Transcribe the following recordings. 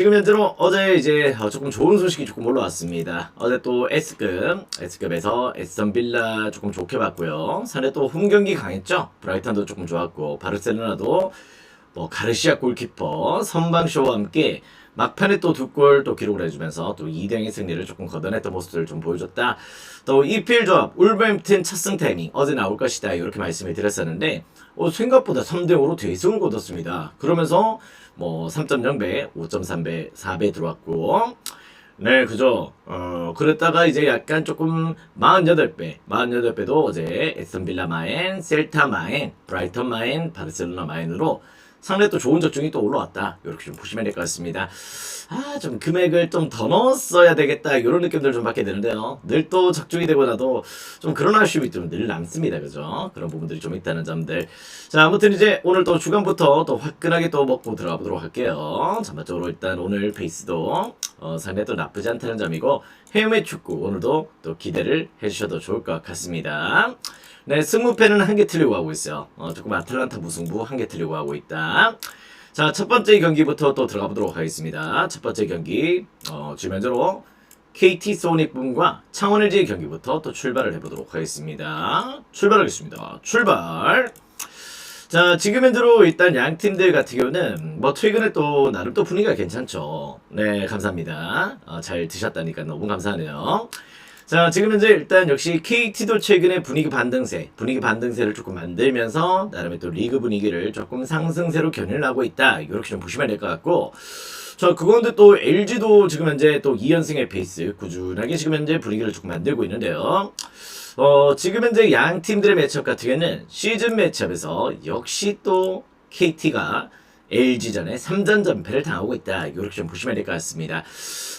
지금 현재로 어제 이제 조금 좋은 소식이 조금 올라왔습니다. 어제 또 S급에서 에스턴 빌라 조금 좋게 봤고요. 상대 또 홈 경기 강했죠. 브라이턴도 조금 좋았고 바르셀로나도 뭐 가르시아 골키퍼 선방쇼와 함께 막판에 또 두 골 또 기록을 해주면서 또 2대0의 승리를 조금 거둬냈던 모습들을 좀 보여줬다. 또 EPL 조합 울버햄튼 첫승 타이밍 어제 나올 것이다 이렇게 말씀을 드렸었는데 생각보다 3대5로 대승을 거뒀습니다. 그러면서 뭐 3.0배, 5.3배, 4배 들어왔고 네, 그죠. 그랬다가 이제 약간 조금 48배도 어제 에스턴 빌라 마엔, 셀타 마엔, 브라이턴 마엔, 바르셀로나 마엔으로 상당히 또 좋은 적중이 또 올라왔다. 이렇게 좀 보시면 될 것 같습니다. 좀 금액을 좀 더 넣었어야 되겠다. 이런 느낌들 좀 받게 되는데요. 늘 또 적중이 되고 나도 좀 그런 아쉬움이 좀 늘 남습니다. 그죠? 그런 부분들이 좀 있다는 점들. 자, 아무튼 이제 오늘 또 주간부터 또 화끈하게 또 먹고 들어가 보도록 할게요. 전반적으로 일단 오늘 페이스도 상당히 또 나쁘지 않다는 점이고 해외 축구 오늘도 또 기대를 해주셔도 좋을 것 같습니다. 네, 승무패는 한 개 틀리고 하고 있어요. 조금 아틀란타 무승부 한 개 틀리고 하고 있다. 자, 첫 번째 경기부터 또 들어가 보도록 하겠습니다. 첫 번째 경기, 지면적으로 KT 소닉붐과 창원 LG 경기부터 또 출발을 해보도록 하겠습니다. 출발하겠습니다. 출발! 자, 지금 현재로 일단 양 팀들 같은 경우는 뭐 최근에 또 나름 또 분위기가 괜찮죠. 네, 감사합니다. 잘 드셨다니까 너무 감사하네요. 자, 지금 현재 일단 역시 KT도 최근에 분위기 반등세를 조금 만들면서 나름의 또 리그 분위기를 조금 상승세로 견인을 하고 있다. 이렇게 좀 보시면 될 것 같고, 자, 그건데 또 LG도 지금 현재 또 2연승의 페이스 꾸준하게 지금 현재 분위기를 조금 만들고 있는데요. 지금 현재 양 팀들의 매치업 같은 경우는 시즌 매치업에서 역시 또 KT가 LG전에 3전 전패를 당하고 있다. 이렇게 좀 보시면 될 것 같습니다.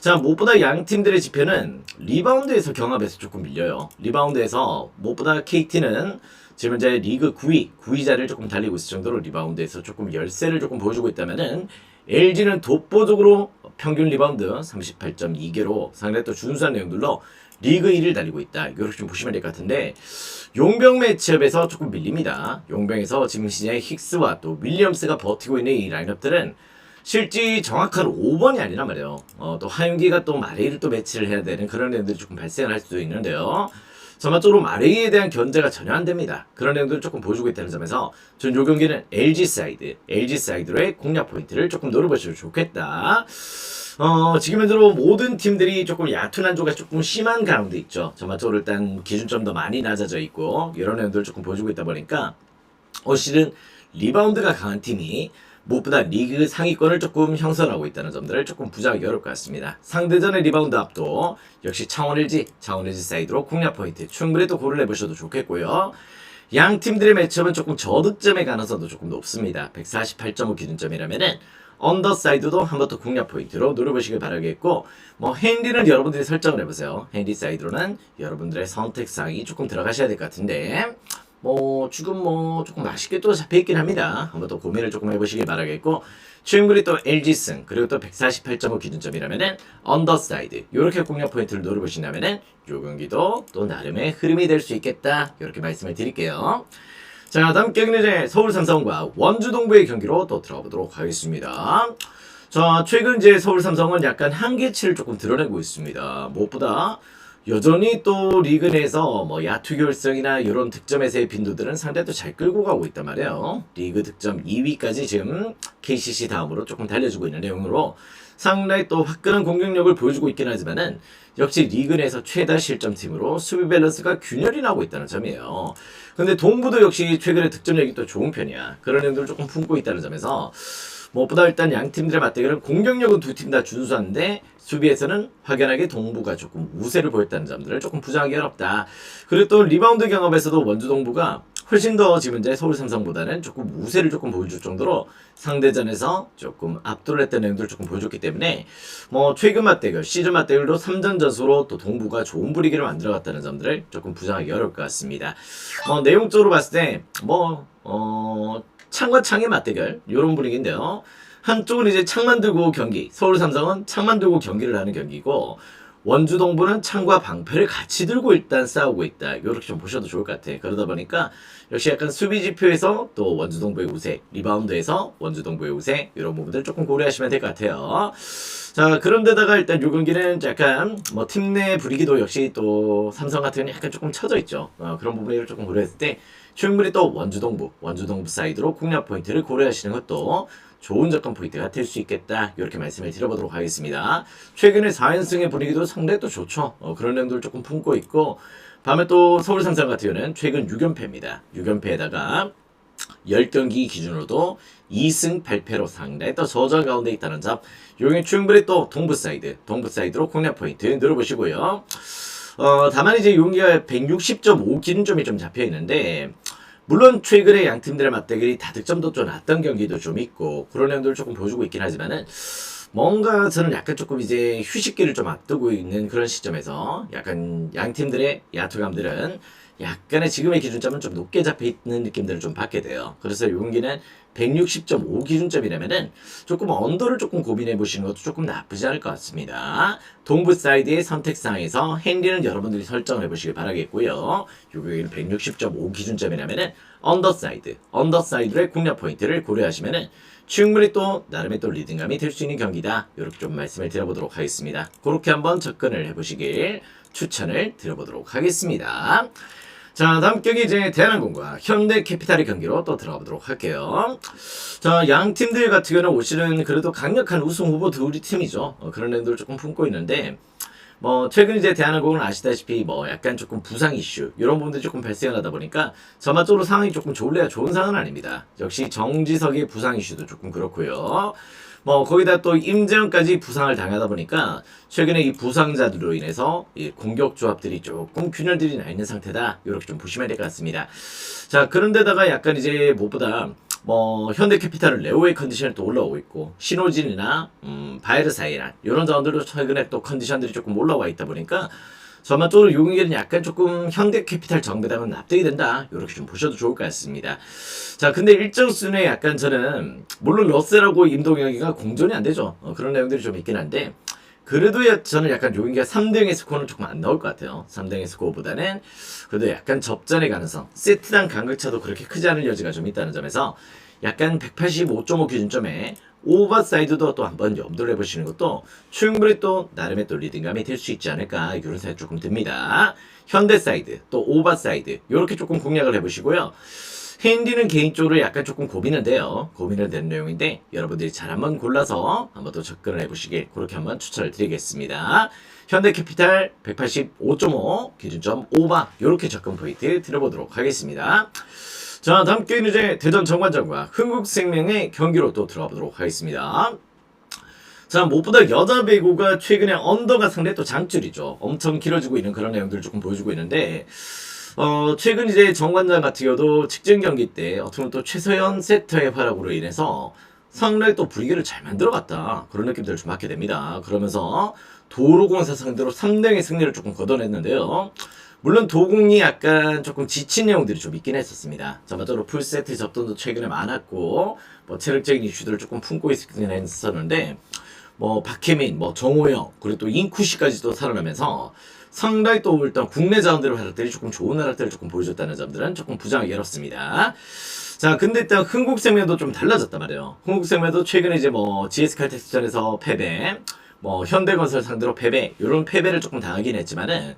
자, 무엇보다 양 팀들의 지표는 리바운드에서 경합에서 조금 밀려요. 리바운드에서 무엇보다 KT는 지금 현재 리그 9위 자리를 조금 달리고 있을 정도로 리바운드에서 조금 열세를 조금 보여주고 있다면은 LG는 독보적으로 평균 리바운드 38.2개로 상당히 또 준수한 내용들로 리그 1위를 달리고 있다. 이렇게 좀 보시면 될 것 같은데 용병 매치업에서 조금 밀립니다. 용병에서 지금 시즌에 힉스와 또 윌리엄스가 버티고 있는 이 라인업들은 실제 정확한 5번이 아니란 말이에요. 또 하윤기가 또 마레이를 또 매치를 해야 되는 그런 내용들이 조금 발생을 할 수도 있는데요. 전반적으로 마레이에 대한 견제가 전혀 안 됩니다. 그런 내용들을 조금 보여주고 있다는 점에서 전 요 경기는 LG 사이드로의 공략 포인트를 조금 노려보시면 좋겠다. 지금 현재로 모든 팀들이 조금 얕은 한조가 조금 심한 가운데 있죠. 전반적으로 일단 기준점도 많이 낮아져 있고 이런 내용들을 조금 보여주고 있다 보니까 실은 리바운드가 강한 팀이 무엇보다 리그 상위권을 조금 형성하고 있다는 점들을 조금 부정하기 어려울 것 같습니다. 상대전의 리바운드 압도 역시 창원 LG 사이드로 공략 포인트 충분히 또 고를 해보셔도 좋겠고요. 양 팀들의 매치업은 조금 저득점의 가능성도 조금 높습니다. 148.5 기준점이라면은 언더사이드도 한번 더 공략 포인트로 노려보시길 바라겠고, 뭐 핸디는 여러분들이 설정을 해보세요. 핸디 사이드로는 여러분들의 선택사항이 조금 들어가셔야 될 것 같은데 지금 조금 맛있게 또 잡혀있긴 합니다. 한번 또 고민을 조금 해보시길 바라겠고, 충분히 또 LG승 그리고 또 148.5 기준점이라면은 언더사이드 요렇게 공략 포인트를 노려보신다면은 요 경기도 또 나름의 흐름이 될 수 있겠다. 이렇게 말씀을 드릴게요. 자, 다음 경기는 이제 서울 삼성과 원주 동부의 경기로 또 들어가 보도록 하겠습니다. 자, 최근 이제 서울 삼성은 약간 한계치를 조금 드러내고 있습니다. 무엇보다 여전히 또 리그 내에서 야투 결승이나 이런 득점에서의 빈도들은 상당히 또 잘 끌고 가고 있단 말이에요. 리그 득점 2위까지 지금 KCC 다음으로 조금 달려주고 있는 내용으로 상당히 또 화끈한 공격력을 보여주고 있긴 하지만은 역시 리그 내에서 최다 실점 팀으로 수비 밸런스가 균열이 나고 있다는 점이에요. 근데 동부도 역시 최근에 득점력이 또 좋은 편이야. 그런 내용들을 조금 품고 있다는 점에서 무엇보다 일단 양 팀들의 맞대결은 공격력은 두 팀 다 준수한데 수비에서는 확연하게 동부가 조금 우세를 보였다는 점들을 조금 부정하기 어렵다. 그리고 또 리바운드 경합에서도 원주 동부가 훨씬 더 지금 이제 서울 삼성보다는 조금 우세를 조금 보여줄 정도로 상대전에서 조금 압도를 했던 내용들을 조금 보여줬기 때문에 최근 맞대결, 시즌 맞대결로 3전 전수로 또 동부가 좋은 분위기를 만들어갔다는 점들을 조금 부정하기 어려울 것 같습니다. 내용적으로 봤을 때 창과 창의 맞대결 이런 분위기인데요. 한쪽은 이제 창만 들고 경기, 서울 삼성은 창만 들고 경기를 하는 경기고 원주 동부는 창과 방패를 같이 들고 일단 싸우고 있다. 이렇게 좀 보셔도 좋을 것 같아. 그러다 보니까 역시 약간 수비 지표에서 또 원주 동부의 우세, 리바운드에서 원주 동부의 우세 이런 부분들 조금 고려하시면 될 것 같아요. 자, 그런데다가 일단 요 경기는 약간 뭐 팀 내 분위기도 역시 또 삼성 같은 경우는 약간 조금 처져 있죠. 그런 부분을 조금 고려했을 때 충분히 또 원주 동부 사이드로 공략 포인트를 고려하시는 것도 좋은 접근 포인트가 될 수 있겠다. 이렇게 말씀을 드려보도록 하겠습니다. 최근에 4연승의 분위기도 상당히 또 좋죠. 그런 내용들을 조금 품고 있고 밤에 또 서울 삼성 같은 경우는 최근 6연패입니다. 6연패에다가 10경기 기준으로도 2승 8패로 상당히 또 저전 가운데 있다는 점 요게 충분히 또 동부 사이드로 공략 포인트 늘어보시고요. 다만 이제 용기가 160.5 기준점이 좀 잡혀 있는데 물론 최근에 양 팀들의 맞대결이 다득점도 좀 났던 경기도 좀 있고 그런 내용들을 조금 보여주고 있긴 하지만은 뭔가 저는 약간 조금 이제 휴식기를 좀 앞두고 있는 그런 시점에서 약간 양 팀들의 야투감들은 약간의 지금의 기준점은 좀 높게 잡혀 있는 느낌들을 좀 받게 돼요. 그래서 이 경기는 160.5 기준점이라면은 조금 언더를 조금 고민해 보시는 것도 조금 나쁘지 않을 것 같습니다. 동부 사이드의 선택사항에서 핸디는 여러분들이 설정을 해보시길 바라겠고요. 요 경기는 160.5 기준점이라면은 언더사이드의 공략 포인트를 고려하시면은 충분히 또 나름의 또 리듬감이 될 수 있는 경기다. 이렇게 좀 말씀을 드려보도록 하겠습니다. 그렇게 한번 접근을 해보시길 추천을 드려보도록 하겠습니다. 자, 다음 경기 이제 대한항공과 현대캐피탈의 경기로 또 들어가 보도록 할게요. 자, 양 팀들 같은 경우는 올 시즌 그래도 강력한 우승 후보 둘이 팀이죠. 그런 애들 조금 품고 있는데 뭐 최근 이제 대한항공은 아시다시피 뭐 약간 조금 부상 이슈 이런 부분들이 조금 발생을 하다 보니까 전반적으로 상황이 조금 좋을래야 좋은 상황은 아닙니다. 역시 정지석의 부상 이슈도 조금 그렇고요. 뭐 거기다 또 임재현까지 부상을 당하다 보니까 최근에 이 부상자들로 인해서 이 공격 조합들이 조금 균열들이 나 있는 상태다. 이렇게 좀 보시면 될 것 같습니다. 자, 그런데다가 약간 이제 무엇보다 뭐 현대캐피탈은 레오의 컨디션이 또 올라오고 있고 신호진이나 바이르사이란 이런 자원들도 최근에 또 컨디션들이 조금 올라와 있다 보니까 전반적으로 요 경기는 약간 조금 현대캐피탈 정배당은 납득이 된다. 이렇게 좀 보셔도 좋을 것 같습니다. 자, 근데 일정 수준의 약간 저는 물론 러셀하고 임동혁이가 공존이 안 되죠. 그런 내용들이 좀 있긴 한데 그래도 저는 약간 요 경기가 3등의 스코어는 조금 안 나올 것 같아요. 3등의 스코어보다는 그래도 약간 접전의 가능성, 세트당 간격차도 그렇게 크지 않을 여지가 좀 있다는 점에서 약간 185.5 기준점에 오버사이드도 또 한번 염두를 해보시는 것도 충분히 또 나름의 또 리듬감이 될 수 있지 않을까 이런 생각 조금 듭니다. 현대사이드 또 오버사이드 이렇게 조금 공략을 해보시고요. 핸디는 개인적으로 약간 조금 고민은 돼요. 고민을 된 내용인데 여러분들이 잘 한번 골라서 한번 또 접근을 해보시길 그렇게 한번 추천을 드리겠습니다. 현대캐피탈 185.5 기준점 오버 이렇게 접근 포인트 드려보도록 하겠습니다. 자, 다음 게임은 이제 대전 정관장과 흥국생명의 경기로 또 들어가 보도록 하겠습니다. 자, 무엇보다 여자 배구가 최근에 언더가 상당히 또 장줄이죠. 엄청 길어지고 있는 그런 내용들을 조금 보여주고 있는데 최근 이제 정관장 같은 경우도 직전 경기 때 어떻게 보면 또 최서연 세터의 활약으로 인해서 상당히 또 분위기를 잘 만들어갔다. 그런 느낌들을 좀 받게 됩니다. 그러면서 도로공사 상대로 3등의 승리를 조금 거둬냈는데요. 물론 도공이 약간 조금 지친 내용들이 좀 있긴 했었습니다. 전반적으로 풀세트 접전도 최근에 많았고 뭐 체력적인 이슈들을 조금 품고 있긴 했었는데 뭐 박혜민, 뭐 정호영 그리고 또 인쿠시까지도 살아나면서 상당히 또 일단 국내 자원들의 활약들이 조금 좋은 활약들을 조금 보여줬다는 점들은 조금 부정하기 어렵습니다. 자, 근데 일단 흥국생명도 좀 달라졌단 말이에요. 흥국생명도 최근에 이제 뭐 GS칼텍스전에서 패배, 뭐 현대건설 상대로 패배 이런 패배를 조금 당하긴 했지만은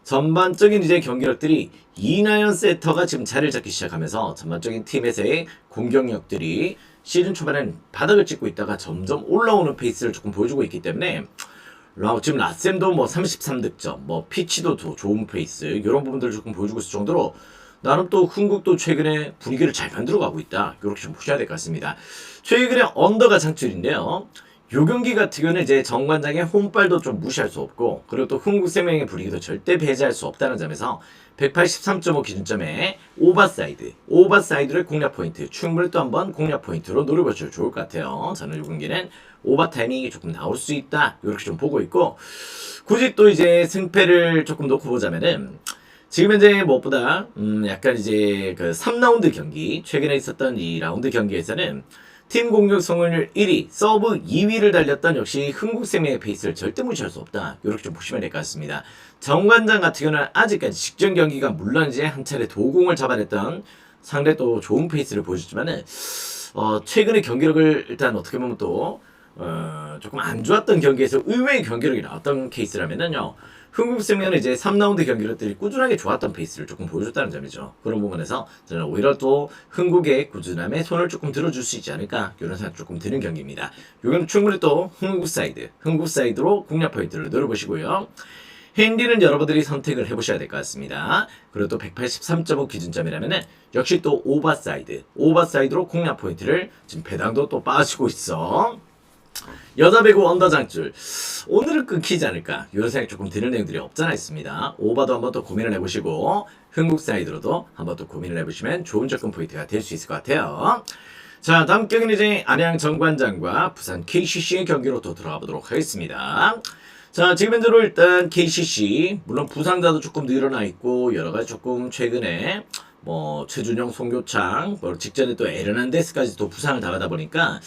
전반적인 이제 경기력들이 이나연 세터가 지금 자리를 잡기 시작하면서 전반적인 팀에서의 공격력들이 시즌 초반엔 바닥을 찍고 있다가 점점 올라오는 페이스를 조금 보여주고 있기 때문에 지금 라셈도 뭐 33득점, 뭐 피치도 좋은 페이스 이런 부분들을 조금 보여주고 있을 정도로 나름 또 흥국도 최근에 분위기를 잘 만들어가고 있다. 이렇게 좀 보셔야 될 것 같습니다. 최근에 언더가 장출인데요. 요 경기 같은 경우는 이제 정관장의 홈발도 좀 무시할 수 없고 그리고 또 흥국생명의 분위기도 절대 배제할 수 없다는 점에서 183.5 기준점에 오버사이드를 공략 포인트 충분히 또 한번 공략 포인트로 노려보셔도 좋을 것 같아요. 저는 요 경기는 오버타이밍이 조금 나올 수 있다 이렇게 좀 보고 있고 굳이 또 이제 승패를 조금 놓고 보자면은 지금 현재 무엇보다 약간 이제 그 3라운드 경기 최근에 있었던 이 라운드 경기에서는 팀 공격 성공률 1위, 서브 2위를 달렸던 역시 흥국생명의 페이스를 절대 무시할 수 없다. 이렇게 좀 보시면 될 것 같습니다. 정관장 같은 경우는 아직까지 직전 경기가 물론 이제 한 차례 도공을 잡아냈던 상대 또 좋은 페이스를 보여줬지만은 최근의 경기력을 일단 어떻게 보면 또 조금 안 좋았던 경기에서 의외의 경기력이 나왔던 케이스라면은요. 흥국생명은 이제 3라운드 경기력들이 꾸준하게 좋았던 페이스를 조금 보여줬다는 점이죠. 그런 부분에서 저는 오히려 또 흥국의 꾸준함에 손을 조금 들어줄 수 있지 않을까 이런 생각 조금 드는 경기입니다. 이건 충분히 또 흥국 사이드로 공략 포인트를 노려보시고요. 핸디는 여러분들이 선택을 해보셔야 될 것 같습니다. 그리고 또 183.5 기준점이라면은 역시 또 오버사이드로 공략 포인트를 지금 배당도 또 빠지고 있어. 여자 배구 언더장줄 오늘은 끊기지 않을까 이런 생각 조금 드는 내용들이 없잖아 있습니다. 오버도 한번 또 고민을 해보시고 흥국 사이드로도 한번 또 고민을 해보시면 좋은 접근 포인트가 될 수 있을 것 같아요. 자, 다음 경기는 이제 안양 정관장과 부산 KCC의 경기로 또 들어가 보도록 하겠습니다. 자, 지금 현재로 일단 KCC 물론 부상자도 조금 늘어나 있고 여러가지 조금 최근에 뭐 최준영, 송교창 뭐 직전에 또 에르난데스까지 또 부상을 당하다 보니까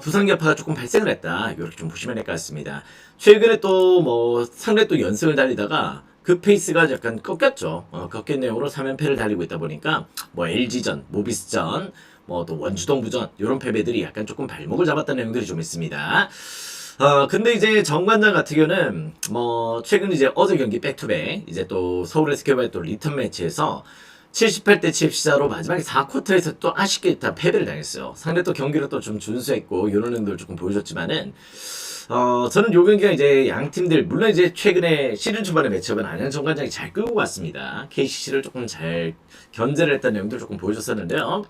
부상 여파가 조금 발생을 했다. 이렇게 좀 보시면 될 것 같습니다. 최근에 또 뭐 상대 또 연승을 달리다가 그 페이스가 약간 꺾였죠. 꺾인 내용으로 3연패를 달리고 있다 보니까 뭐 LG전, 모비스전, 뭐 또 원주동부전 이런 패배들이 약간 조금 발목을 잡았다는 내용들이 좀 있습니다. 근데 이제 정관장 같은 경우는 뭐 최근 이제 어제 경기 백투백 이제 또 서울 SK와의 또 리턴 매치에서 78대 74로 마지막에 4쿼터에서 또 아쉽게 다 패배를 당했어요. 상대 또 경기를 또 좀 준수했고 이런 행동을 조금 보여줬지만은 저는 요 경기가 이제 양 팀들 물론 이제 최근에 시즌 초반의 매치업은 안양 정관장이 잘 끌고 갔습니다. KCC를 조금 잘 견제를 했다는 내용들 조금 보여줬었는데요.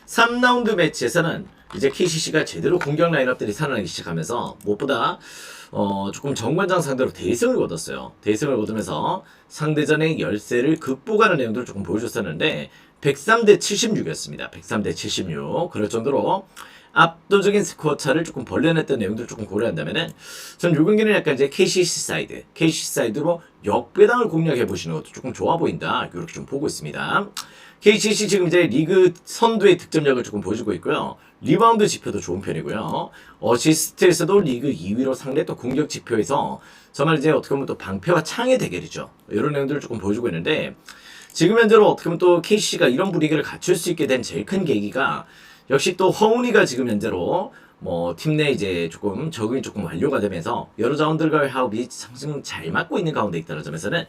3라운드 매치에서는 이제 KCC가 제대로 공격 라인업들이 살아나기 시작하면서 무엇보다 조금 정관장 상대로 대승을 거뒀어요. 대승을 거두면서 상대전의 열세를 극복하는 내용들을 조금 보여줬었는데 103대 76이었습니다. 103대 76 그럴 정도로 압도적인 스코어 차를 조금 벌려냈던 내용들을 조금 고려한다면은 전 요 경기는 약간 이제 KCC 사이드로 역배당을 공략해 보시는 것도 조금 좋아 보인다. 이렇게 좀 보고 있습니다. KCC 지금 이제 리그 선두의 득점력을 조금 보여주고 있고요. 리바운드 지표도 좋은 편이고요. 어시스트에서도 리그 2위로 상대 또 공격 지표에서 정말 이제 어떻게 보면 또 방패와 창의 대결이죠. 이런 내용들을 조금 보여주고 있는데 지금 현재로 어떻게 보면 또 KCC가 이런 분위기를 갖출 수 있게 된 제일 큰 계기가 역시 또 허훈이가 지금 현재로 뭐 팀 내 이제 조금 적응이 조금 완료가 되면서 여러 자원들과의 화합이 상승 잘 맞고 있는 가운데 있다는 점에서는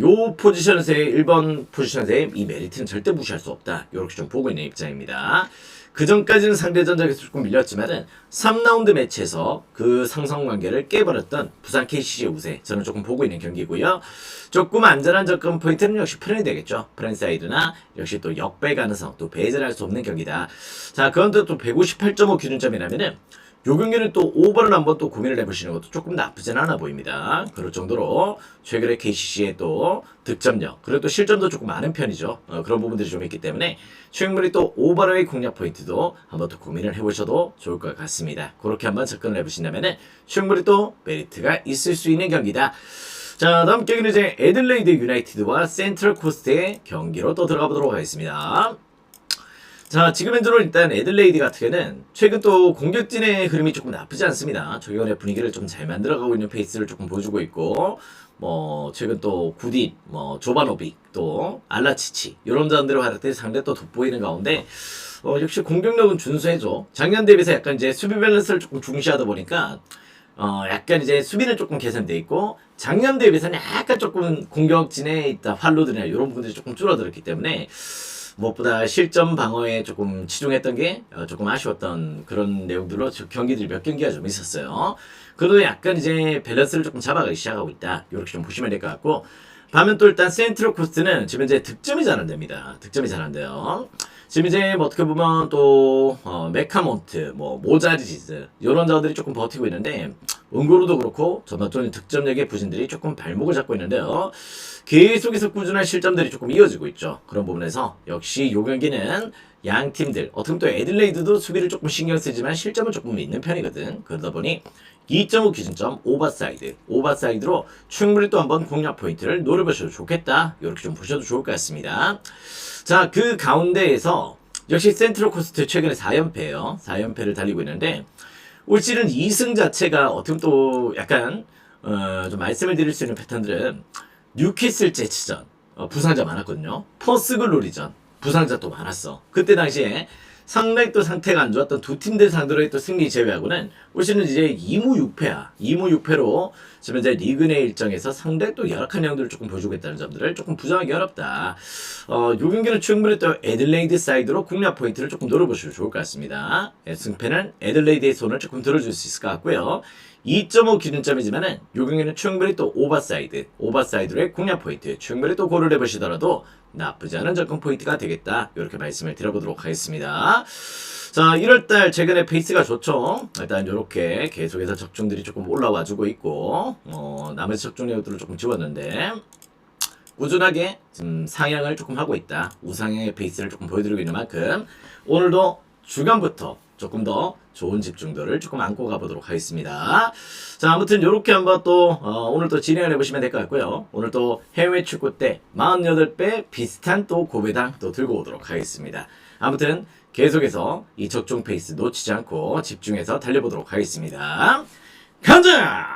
요 포지션에서의 1번 포지션에서의 이 메리트는 절대 무시할 수 없다. 이렇게 좀 보고 있는 입장입니다. 그 전까지는 상대 전적에서 조금 밀렸지만은 3라운드 매치에서 그 상성 관계를 깨버렸던 부산 KCC의 우세 저는 조금 보고 있는 경기고요. 조금 안전한 접근 포인트는 역시 프렌이 되겠죠. 프렌 사이드나 역시 또 역배 가능성 또 배제할 수 없는 경기다. 자, 그런데 또 158.5 기준점이라면은 요 경기는 또 오버를 한번 또 고민을 해보시는 것도 조금 나쁘진 않아 보입니다. 그럴 정도로 최근에 KCC의 또 득점력 그리고 또 실점도 조금 많은 편이죠. 그런 부분들이 좀 있기 때문에 충분히 또 오버의 공략 포인트도 한번 또 고민을 해보셔도 좋을 것 같습니다. 그렇게 한번 접근을 해보신다면은 충분히 또 메리트가 있을 수 있는 경기다. 자, 다음 경기는 이제 애들레이드 유나이티드와 센트럴 코스트의 경기로 또 들어가 보도록 하겠습니다. 자, 지금 현재로 일단 애들레이드 같은 경우는 최근 또 공격진의 흐름이 조금 나쁘지 않습니다. 저기원의 분위기를 좀 잘 만들어가고 있는 페이스를 조금 보여주고 있고 뭐 최근 또 구딘, 뭐 조바노빅, 또 알라치치 이런 자원들의 활약들이 상당히 또 돋보이는 가운데 역시 공격력은 준수해줘. 작년 대비해서 약간 이제 수비 밸런스를 조금 중시하다 보니까 약간 이제 수비는 조금 개선돼 있고 작년 대비해서는 약간 조금 공격진에 있다 활로들이나 이런 부분들이 조금 줄어들었기 때문에 무엇보다 실점 방어에 조금 치중했던 게 조금 아쉬웠던 그런 내용들로 경기들이 몇 경기가 좀 있었어요. 그래도 약간 이제 밸런스를 조금 잡아가기 시작하고 있다. 이렇게 좀 보시면 될 것 같고 반면 또 일단 센트럴 코스트는 지금 이제 득점이 잘 안 됩니다. 득점이 잘 안 돼요. 지금 이제 뭐 어떻게 보면 또 메카몬트, 뭐 모자리지스 이런 자들이 조금 버티고 있는데 은고로도 그렇고 전반적인 득점력의 부진들이 조금 발목을 잡고 있는데요. 계속해서 꾸준한 실점들이 조금 이어지고 있죠. 그런 부분에서 역시 요 경기는 양 팀들 어떻게 보면 또 애들레이드도 수비를 조금 신경 쓰지만 실점은 조금 있는 편이거든. 그러다 보니 2.5 기준점 오버사이드로 충분히 또 한번 공략 포인트를 노려보셔도 좋겠다. 이렇게 좀 보셔도 좋을 것 같습니다. 자, 그 가운데에서 역시 센트럴 코스트 최근에 4연패예요. 4연패를 달리고 있는데 올 시즌 2승 자체가 어떻게 보면 또 약간 좀 말씀을 드릴 수 있는 패턴들은 뉴캐슬 제치전 부상자 많았거든요. 퍼스글로리전 부상자 또 많았어. 그때 당시에 상당히 또 상태가 안 좋았던 두 팀들 상대로의 또 승리 제외하고는 올 시즌 이제 2무 6패야. 2무 6패로 지금 이제 리그 내 일정에서 상당히 또 열악한 양들을 조금 보여주고 있다는 점들을 조금 부정하기 어렵다. 요 경기는 충분히 또 애들레이드 사이드로 국내 포인트를 조금 노려보시면 좋을 것 같습니다. 승패는 애들레이드의 손을 조금 들어줄 수 있을 것 같고요. 2.5 기준점이지만은 요 경기는 충분히 또 오버사이드로의 국내 포인트 충분히 또 고려를 해보시더라도 나쁘지 않은 접근 포인트가 되겠다. 이렇게 말씀을 드려보도록 하겠습니다. 자, 1월달 최근에 페이스가 좋죠. 일단 이렇게 계속해서 적중들이 조금 올라와주고 있고 나머지 적중량들을 조금 지웠는데 꾸준하게 지금 상향을 조금 하고 있다. 우상향의 페이스를 조금 보여드리고 있는 만큼 오늘도 주간부터 조금 더 좋은 집중도를 조금 안고 가보도록 하겠습니다. 자, 아무튼 이렇게 한번 또 오늘 또 진행을 해보시면 될 것 같고요. 오늘 또 해외 축구 때 48배 비슷한 또 고배당 또 들고 오도록 하겠습니다. 아무튼 계속해서 이 적중 페이스 놓치지 않고 집중해서 달려보도록 하겠습니다. 가자!